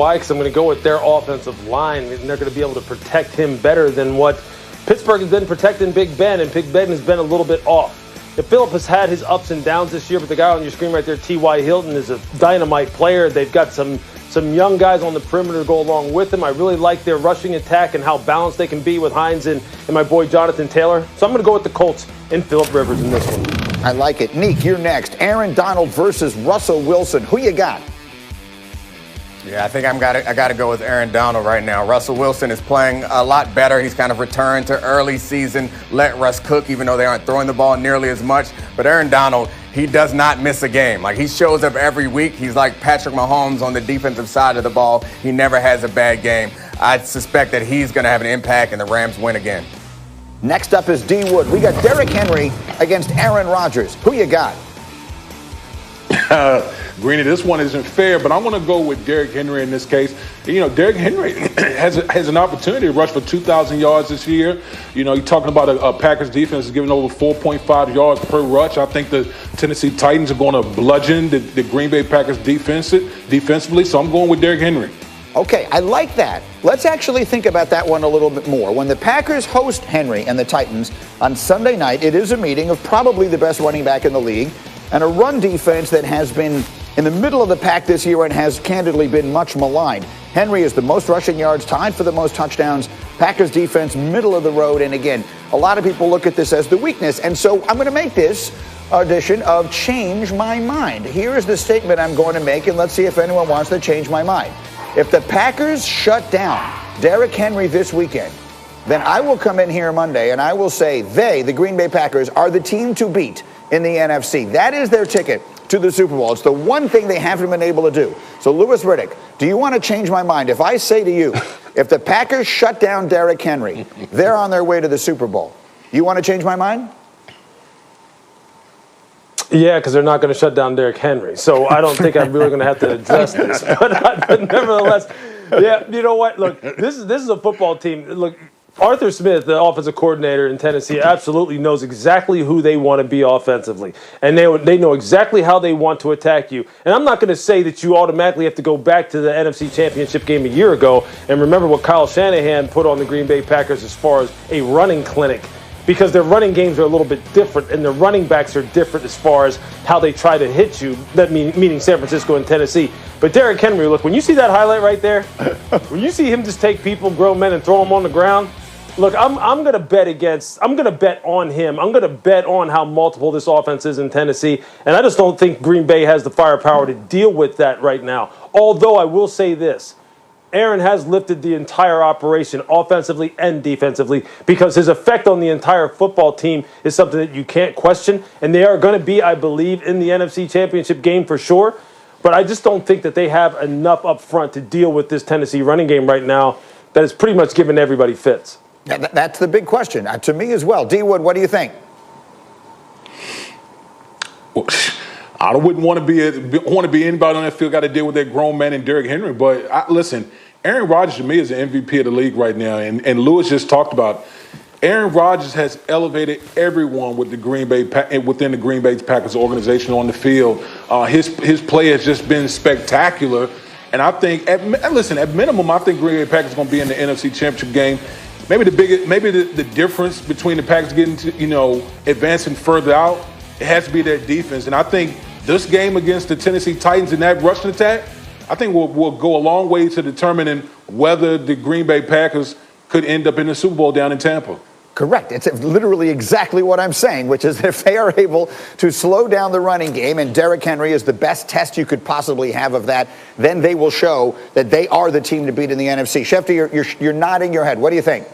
Why? Because I'm going to go with their offensive line, and they're going to be able to protect him better than what Pittsburgh has been protecting Big Ben, and Big Ben has been a little bit off. Philip has had his ups and downs this year, but the guy on your screen right there, T.Y. Hilton, is a dynamite player. They've got some young guys on the perimeter to go along with him. I really like their rushing attack and how balanced they can be with Hines and my boy Jonathan Taylor. So I'm going to go with the Colts and Philip Rivers in this one. I like it. Neek, you're next. Aaron Donald versus Russell Wilson. Who you got? Yeah, I think I got to go with Aaron Donald right now. Russell Wilson is playing a lot better. He's kind of returned to early season. Let Russ cook, even though they aren't throwing the ball nearly as much. But Aaron Donald, he does not miss a game. Like, he shows up every week. He's like Patrick Mahomes on the defensive side of the ball. He never has a bad game. I suspect that he's going to have an impact, and the Rams win again. Next up is D. Wood. We got Derrick Henry against Aaron Rodgers. Who you got? Greeny, this one isn't fair, but I'm going to go with Derrick Henry in this case. You know, Derrick Henry has an opportunity to rush for 2,000 yards this year. You know, you're talking about a Packers defense is giving over 4.5 yards per rush. I think the Tennessee Titans are going to bludgeon the Green Bay Packers defensively, so I'm going with Derrick Henry. Okay, I like that. Let's actually think about that one a little bit more. When the Packers host Henry and the Titans on Sunday night, it is a meeting of probably the best running back in the league and a run defense that has been in the middle of the pack this year and has candidly been much maligned. Henry is the most rushing yards, tied for the most touchdowns. Packers defense, middle of the road. And again, a lot of people look at this as the weakness. And so I'm going to make this edition of Change My Mind. Here is the statement I'm going to make, and let's see if anyone wants to change my mind. If the Packers shut down Derrick Henry this weekend, then I will come in here Monday and I will say they, the Green Bay Packers, are the team to beat in the NFC. That is their ticket to the Super Bowl. It's the one thing they haven't been able to do. So, Louis Riddick, do you want to change my mind? If I say to you, if the Packers shut down Derrick Henry, they're on their way to the Super Bowl. You want to change my mind? Yeah, because they're not going to shut down Derrick Henry. So I don't think I'm really going to have to address this. But nevertheless, yeah, you know what? Look, this is a football team. Look, Arthur Smith, the offensive coordinator in Tennessee, absolutely knows exactly who they want to be offensively. And they know exactly how they want to attack you. And I'm not going to say that you automatically have to go back to the NFC Championship game a year ago and remember what Kyle Shanahan put on the Green Bay Packers as far as a running clinic. Because their running games are a little bit different, and their running backs are different as far as how they try to hit you, meaning San Francisco and Tennessee. But Derrick Henry, look, when you see that highlight right there, when you see him just take people, grown men, and throw them on the ground, look, I'm going to bet on him. I'm going to bet on how multiple this offense is in Tennessee, and I just don't think Green Bay has the firepower to deal with that right now. Although I will say this. Aaron has lifted the entire operation offensively and defensively because his effect on the entire football team is something that you can't question. And they are going to be, I believe, in the NFC Championship game for sure. But I just don't think that they have enough up front to deal with this Tennessee running game right now that is pretty much giving everybody fits. Yeah, that's the big question. To me as well. D. Wood, what do you think? Well, I wouldn't want to be anybody on that field got to deal with that grown man and Derrick Henry. But listen, Aaron Rodgers to me is the MVP of the league right now, and Lewis just talked about Aaron Rodgers has elevated everyone with within the Green Bay Packers organization on the field. His play has just been spectacular, and I think at minimum, I think Green Bay Packers are going to be in the NFC Championship game. Maybe the difference between the Packers getting to advancing further out, it has to be their defense, and I think this game against the Tennessee Titans and that rushing attack, I think will go a long way to determining whether the Green Bay Packers could end up in the Super Bowl down in Tampa. Correct. It's literally exactly what I'm saying, which is if they are able to slow down the running game, and Derrick Henry is the best test you could possibly have of that, then they will show that they are the team to beat in the NFC. Schefter, you're nodding your head. What do you think?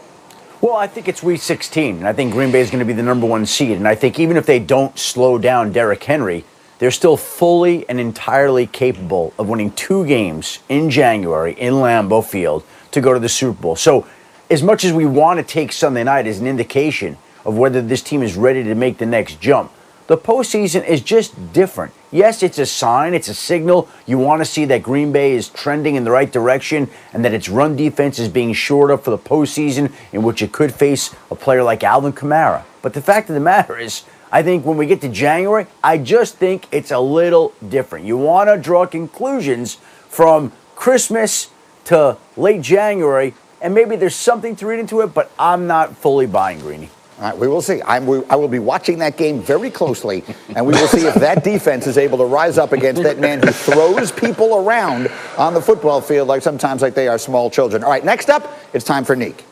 Well, I think it's Week 16, and I think Green Bay is going to be the number one seed. And I think even if they don't slow down Derrick Henry, they're still fully and entirely capable of winning 2 games in January in Lambeau Field to go to the Super Bowl. So as much as we want to take Sunday night as an indication of whether this team is ready to make the next jump, the postseason is just different. Yes, it's a sign, it's a signal. You want to see that Green Bay is trending in the right direction and that its run defense is being shored up for the postseason in which it could face a player like Alvin Kamara. But the fact of the matter is, I think when we get to January, I just think it's a little different. You want to draw conclusions from Christmas to late January, and maybe there's something to read into it, but I'm not fully buying Greeny. All right, we will see. I will be watching that game very closely, and we will see if that defense is able to rise up against that man who throws people around on the football field sometimes like they are small children. All right, next up, it's time for Neek.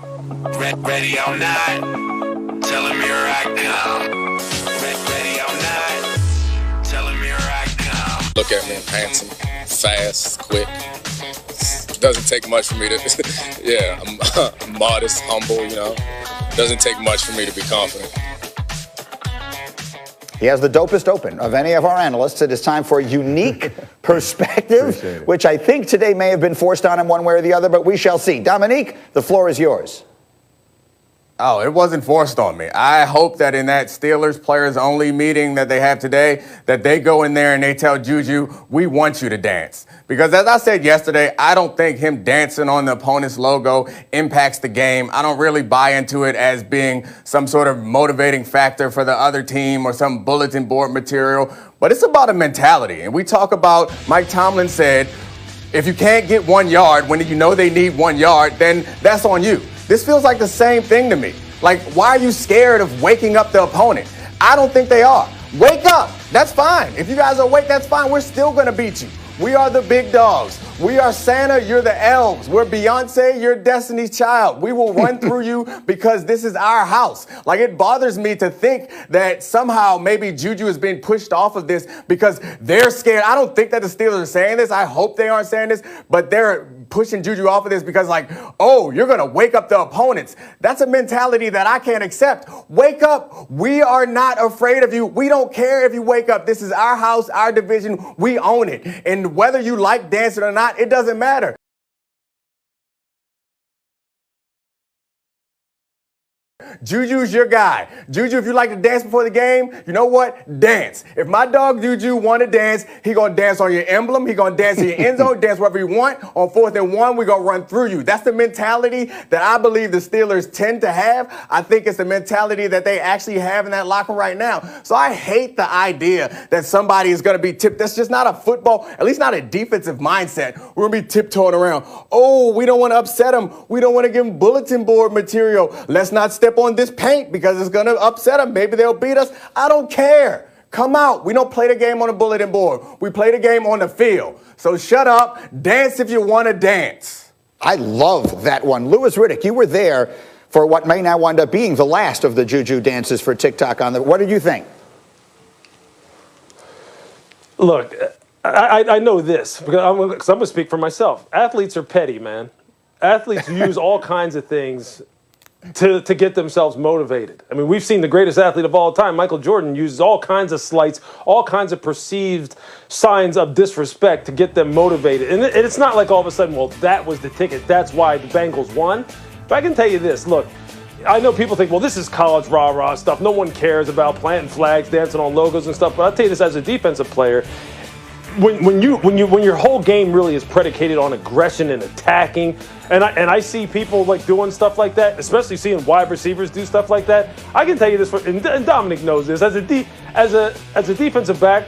Ready or not, tell him you're right now. Ready or not, tell him you're right now. Look at me, I'm handsome, fast, quick. Doesn't take much for me to, yeah, I'm modest, humble, you know. Doesn't take much for me to be confident. He has the dopest open of any of our analysts. It is time for a unique perspective, which I think today may have been forced on him one way or the other, but we shall see. Dominique, the floor is yours. Oh, it wasn't forced on me. I hope that in that Steelers players only meeting that they have today, that they go in there and they tell Juju, we want you to dance. Because as I said yesterday, I don't think him dancing on the opponent's logo impacts the game. I don't really buy into it as being some sort of motivating factor for the other team or some bulletin board material. But it's about a mentality. And we talk about, Mike Tomlin said, if you can't get 1 yard when you know they need 1 yard, then that's on you. This feels like the same thing to me. Like, why are you scared of waking up the opponent? I don't think they are. Wake up. That's fine. If you guys are awake, that's fine. We're still going to beat you. We are the big dogs. We are Santa, you're the elves. We're Beyonce, you're Destiny's Child. We will run through you because this is our house. Like, it bothers me to think that somehow maybe Juju is being pushed off of this because they're scared. I don't think that the Steelers are saying this. I hope they aren't saying this, but they're pushing Juju off of this because, like, oh, you're going to wake up the opponents. That's a mentality that I can't accept. Wake up. We are not afraid of you. We don't care if you wake up. This is our house, our division. We own it. And whether you like dancing or not, it doesn't matter. Juju's your guy. Juju, if you like to dance before the game, you know what? Dance. If my dog Juju want to dance, he going to dance on your emblem. He going to dance in your end zone, dance wherever you want. On 4th and 1, we going to run through you. That's the mentality that I believe the Steelers tend to have. I think it's the mentality that they actually have in that locker room right now. So I hate the idea that somebody is going to be tipped. That's just not a football, at least not a defensive mindset. We're going to be tiptoeing around. Oh, we don't want to upset them. We don't want to give them bulletin board material. Let's not step on this paint because it's going to upset them. Maybe they'll beat us. I don't care. Come out. We don't play the game on a bulletin board. We play the game on the field. So shut up. Dance if you want to dance. I love that one. Louis Riddick, you were there for what may now wind up being the last of the Juju dances for TikTok. What did you think? Look, I know this because I'm going to speak for myself. Athletes are petty, man. Athletes use all kinds of things to get themselves motivated. I mean, we've seen the greatest athlete of all time, Michael Jordan, uses all kinds of slights, all kinds of perceived signs of disrespect to get them motivated. And it's not like all of a sudden, well, that was the ticket. That's why the Bengals won. But I can tell you this, look, I know people think, well, this is college rah-rah stuff. No one cares about planting flags, dancing on logos and stuff. But I'll tell you this as a defensive player, when your whole game really is predicated on aggression and attacking, and I see people like doing stuff like that, especially seeing wide receivers do stuff like that. I can tell you this, and Dominic knows this, as a defensive back,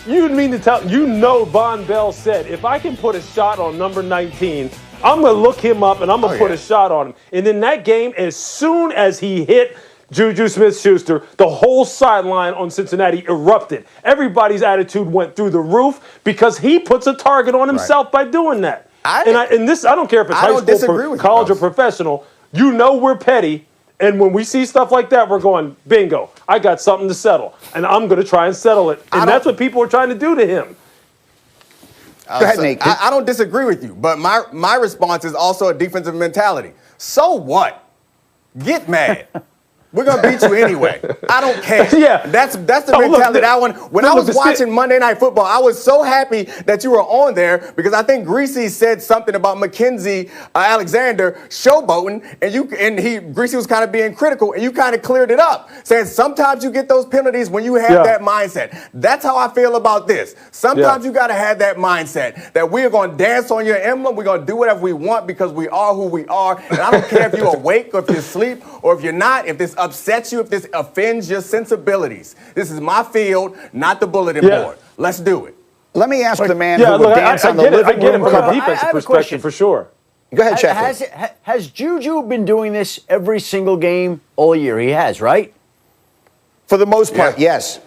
Von Bell said, if I can put a shot on number 19, I'm gonna look him up and I'm gonna put a shot on him. And in that game, as soon as he hit Juju Smith-Schuster, the whole sideline on Cincinnati erupted. Everybody's attitude went through the roof because he puts a target on himself by doing that. I don't care if it's high school, college, or professional. You know we're petty, and when we see stuff like that, we're going, bingo, I got something to settle, and I'm going to try and settle it. And that's what people are trying to do to him. Go ahead, Nate. I don't disagree with you, but my response is also a defensive mentality. So what? Get mad. We're going to beat you anyway. I don't care. Yeah. That's the mentality that I want. When I was watching Monday Night Football, I was so happy that you were on there because I think Greasy said something about Mackenzie Alexander showboating, and Greasy was kind of being critical, and you kind of cleared it up, saying sometimes you get those penalties when you have that mindset. That's how I feel about this. Sometimes you got to have that mindset that we are going to dance on your emblem. We're going to do whatever we want because we are who we are, and I don't care if you're awake or if you're asleep or if you're not, if this upsets you, if this offends your sensibilities. This is my field, not the bulletin board. Let's do it. Let me ask the man Yeah, who look, would dance on the I living get it room from cover. a defensive I have a perspective question. for sure. Go ahead, Schefter. Has Juju been doing this every single game all year? He has, right? For the most part, yes.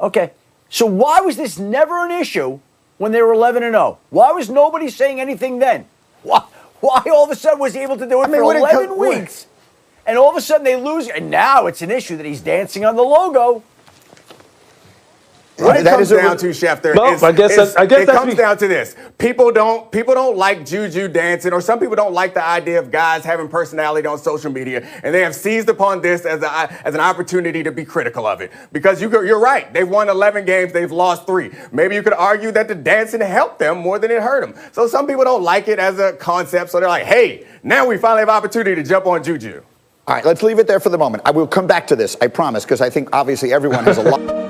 Okay. So why was this never an issue when they were 11-0? Why was nobody saying anything then? Why all of a sudden was he able to do it for 11 weeks? And all of a sudden they lose, and now it's an issue that he's dancing on the logo. What it That comes is down to, Schefter, No, I guess it comes down to this. People don't like Juju dancing, or some people don't like the idea of guys having personality on social media, and they have seized upon this as an opportunity to be critical of it. Because you're right, they've won 11 games, they've lost 3. Maybe you could argue that the dancing helped them more than it hurt them. So some people don't like it as a concept, so they're like, hey, now we finally have opportunity to jump on Juju. All right, let's leave it there for the moment. I will come back to this, I promise, because I think obviously everyone has a lot.